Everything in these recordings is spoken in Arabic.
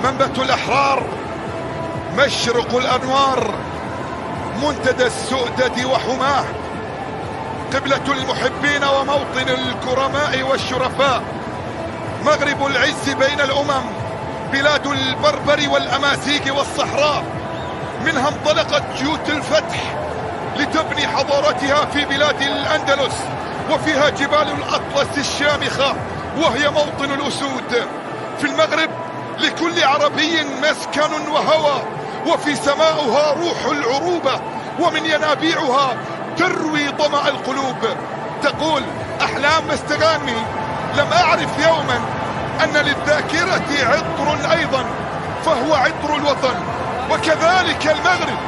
منبت الأحرار، مشرق الأنوار، منتدى السؤدد وحماه، قبلة المحبين وموطن الكرماء والشرفاء، مغرب العز بين الأمم، بلاد البربر والأمازيغ والصحراء. منها انطلقت جيوش الفتح لتبني حضارتها في بلاد الأندلس، وفيها جبال الأطلس الشامخة وهي موطن الأسود. في المغرب لكل عربي مسكن وهوى، وفي سماؤها روح العروبة، ومن ينابيعها تروي ظمأ القلوب. تقول أحلام مستغاني: لم أعرف يوما أن للذاكرة عطر أيضا فهو عطر الوطن. وكذلك المغرب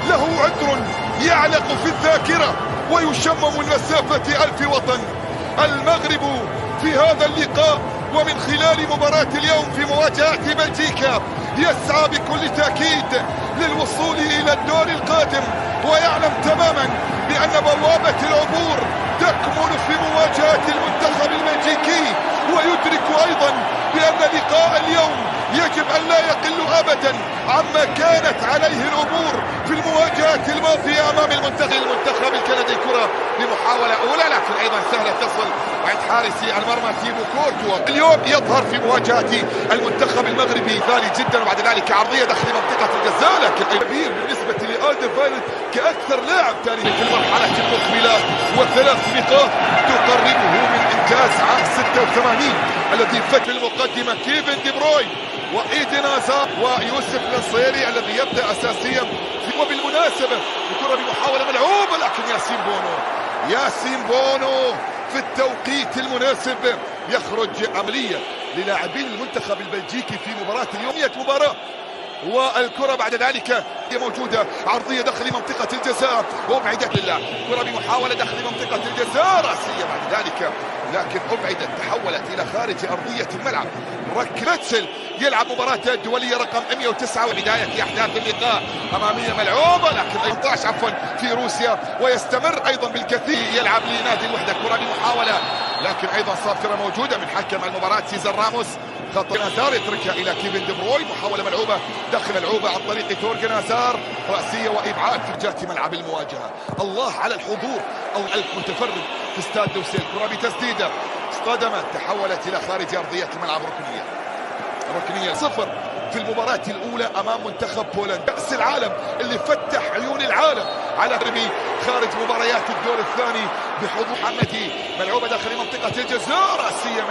له عطر يعلق في الذاكرة ويشمم من مسافة 1000 وطن. المغرب في هذا اللقاء ومن خلال مباراة اليوم في مواجهة بلجيكا يسعى بكل تأكيد للوصول إلى الدور القادم، ويعلم تماما بأن بوابة العبور تكمن في مواجهة المنتخب البلجيكي، ويدرك أيضا بأن لقاء اليوم يجب أن لا يقل أبدا عما كانت عليه الأمور في المواجهات الماضية أمام المنتخب الكندي. كرة لمحاولة أولى لكن أيضا سهلة تصل عند حارس المرمى تيبو كورتوا. اليوم يظهر في مواجهة المنتخب المغربي ثاني جدا، وبعد ذلك عرضية داخل منطقة الجزاء، لكن كبير بالنسبة لألدرفايلد كأكثر لاعب تاريخي في المرحلة المقبلة، و3 نقاط تقربه من إنجاز عام 86 الذي فات في المقدمة كيفن دي بروين وإيدن هازارد ويوسف النصيري الذي يبدأ أساسيا. وبالمناسبة الكرة بمحاولة ملعوبة، لكن ياسين بونو في التوقيت المناسب يخرج عملية للاعبين المنتخب البلجيكي في مباراة اليومية مباراة. والكرة بعد ذلك هي موجودة، عرضية داخل منطقة الجزاء وابعدت لله، كرة بمحاولة داخل منطقة الجزاء رأسية بعد ذلك لكن ابعدت، تحولت إلى خارج أرضية الملعب. راكلتسل يلعب مباراة الدولية رقم 109 وبداية أحداث اللقاء أمامية ملعوبة لكن 18 في روسيا، ويستمر أيضا بالكثير يلعب لنادي الوحدة. كرة بمحاولة لكن أيضا صافرة موجودة من حكم المباراة سيزر راموس. خطأ هازار يتركها إلى كيفن دي بروين، محاولة ملعوبة داخل ملعوبة عن طريق تورغن هازار، رأسية وإبعاد في جهة ملعب المواجهة. الله على الحضور المتفرج في استاد دوسيل. كرة بتسديدة اصطدمت، تحولت إلى خارج أرضية الملعب، ركنية 0 في المباراة الأولى أمام منتخب بولندا كأس العالم اللي فتح عيون العالم على غربي خارج مباريات الدور الثاني بحضور محمدي. ملعوبة داخل منطقة الجزاء، رأسية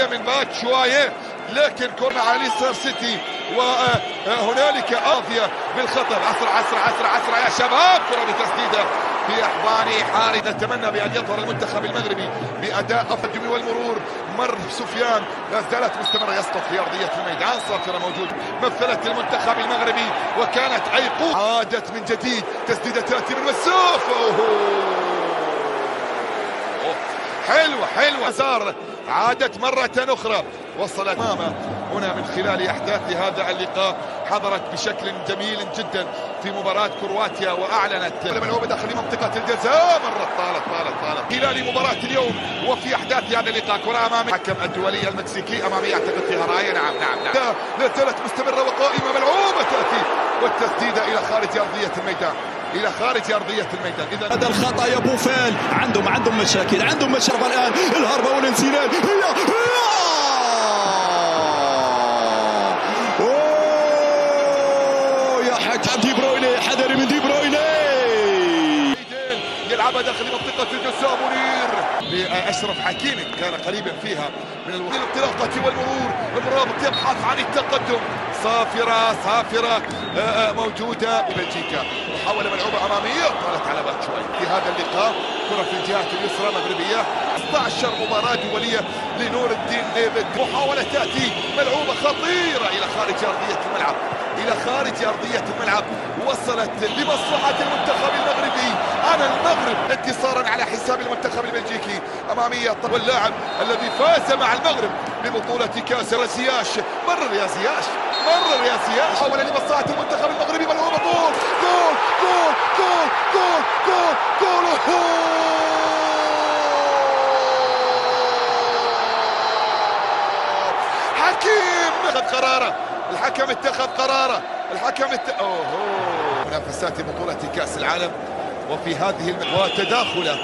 من باكشواية لكن كرة على ليستر سيتي، وهنالك قاضية بالخطر. عسرة يا شباب، كرة بتسديدة في أحضان حارس. نتمنى بأن يظهر المنتخب المغربي بأداء أفضل والمرور. مر سفيان لا زالت مستمرة، يسقط في أرضية الميدان، صافرة موجود مثلت المنتخب المغربي وكانت أيقونة. عادت من جديد، تسديدة تأتي من مسافة حلوة هازار، عادت مرة أخرى، وصلت أمامه هنا من خلال أحداث هذا اللقاء. حضرت بشكل جميل جدا في مباراة كرواتيا وأعلنت ملعوبة داخل منطقة الجزاء، مرة طالت خلال مباراة اليوم وفي أحداث هذا اللقاء. كرة أمام حكم الدولي المكسيكي أمامي، أعتقد فيها راية. نعم لا زالت مستمرة وقائمة، ملعوبة تأتي والتسديدة إلى خارج أرضية الميدان، إذا هذا الخطأ يا بوفال عندهم مشاكل الآن. الهربة والانسلال يا حكم دي برويني، حذري من دي برويني. يلعبها داخل منطقة الجزاء، منير لأشرف حكيمي كان قريبا فيها من الانطلاقة والمرور. الرابط يبحث عن التقدم، صافرة موجودة بلجيكا. محاولة ملعوبة أمامية طالت على باكشواي في هذا اللقاء. كرة في الجهة اليسرى مغربية. 16 مباراة دولية لنور الدين ديفيد. محاولة تأتي ملعوبة خطيرة إلى خارج أرضية الملعب، وصلت لمصلحة المنتخب المغربي. أنا المغرب انتصارا على حساب المنتخب البلجيكي. أمامية واللاعب الذي فاز مع المغرب ببطولة كأس رزياش. مرر يا زياش محاولة لمصلحة المنتخب المغربي، ملعوبة جول. حكيم اتخذ قراره، الحكم اتخذ قراره، منافسات بطولة كأس العالم وفي هذه وتداخله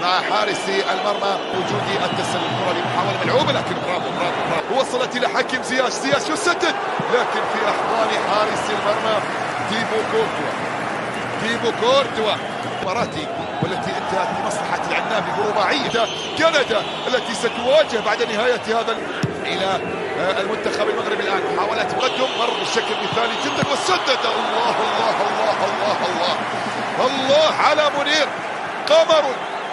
مع حارس المرمى وجود التسلل الكرة بمحاولة ملعوبة لكن برافو وصلت إلى حكيم زياش يسدد لكن في أحضان حارس المرمى تيبو كورتوا مراتي والتي انتهت لمصلحة العنابي برباعية كندا التي ستواجه بعد نهاية هذا إلى المنتخب المغربي الآن. محاولة تقدم مر بشكل مثالي جدا وسدد. الله الله الله الله الله الله على منير، قمر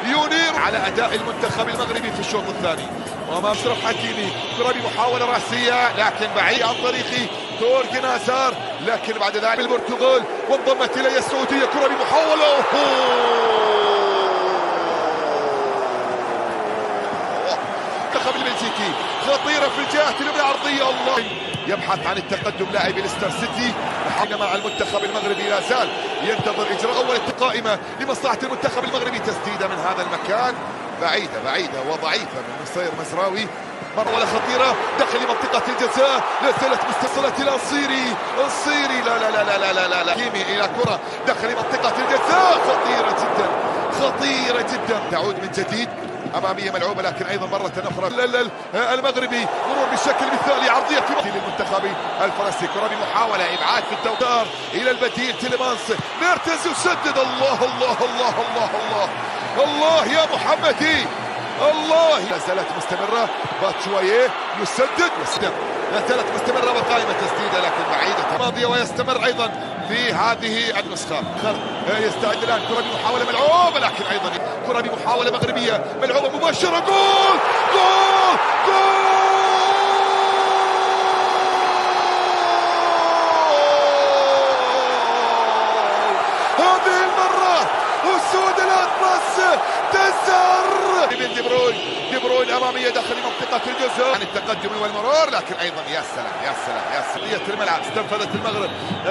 ينير على أداء المنتخب المغربي في الشوط الثاني. وأمام أشرف حكيمي كرة بمحاولة رأسية لكن بعيد عن طريق تورغن هازار، لكن بعد ذلك البرتغال وانضمت إليه السعودية كرة بمحاولة المنتخب البلجيكي خطيرة في الجهة اليمنى عرضية. الله يبحث عن التقدم لاعب ليستر سيتي مع المنتخب المغربي لا زال ينتظر إجراء أول قائمة لمصلحة المنتخب المغربي. تسديدة من هذا المكان بعيدة وضعيفة من نصير مزراوي، مرة خطيرة داخل منطقة الجزاء، لا زالت متصلة إلى الصيري لا كيمي إلى كرة داخل منطقة الجزاء خطيرة جدا تعود من جديد أمامية ملعوبة لكن أيضا مرة أخرى المغربي مرور بشكل مثالي عرضية في للمنتخب الفرنسي كرة بمحاولة إبعاد في الدور إلى البديل تيليمانس ميرتنز يسدد. الله الله الله الله الله الله يا محمدي الله. لا زالت مستمرة باتشواييه يسدد لا زالت مستمرة وقائمة تسديدة لكن بعيدة ماضية ويستمر أيضا في هذه النسخة. يستعد الآن كرة بمحاولة ملعوبة لكن أيضا كرة بمحاولة مغربية ملعوبة مباشرة جول جول جول. هذه المرة أسود الأطلس تزهر من دي بروين أمامية داخل منطقة الجزاء عن التقدم والمرور لكن أيضا يا سلام الملعب استنفذت المغرب.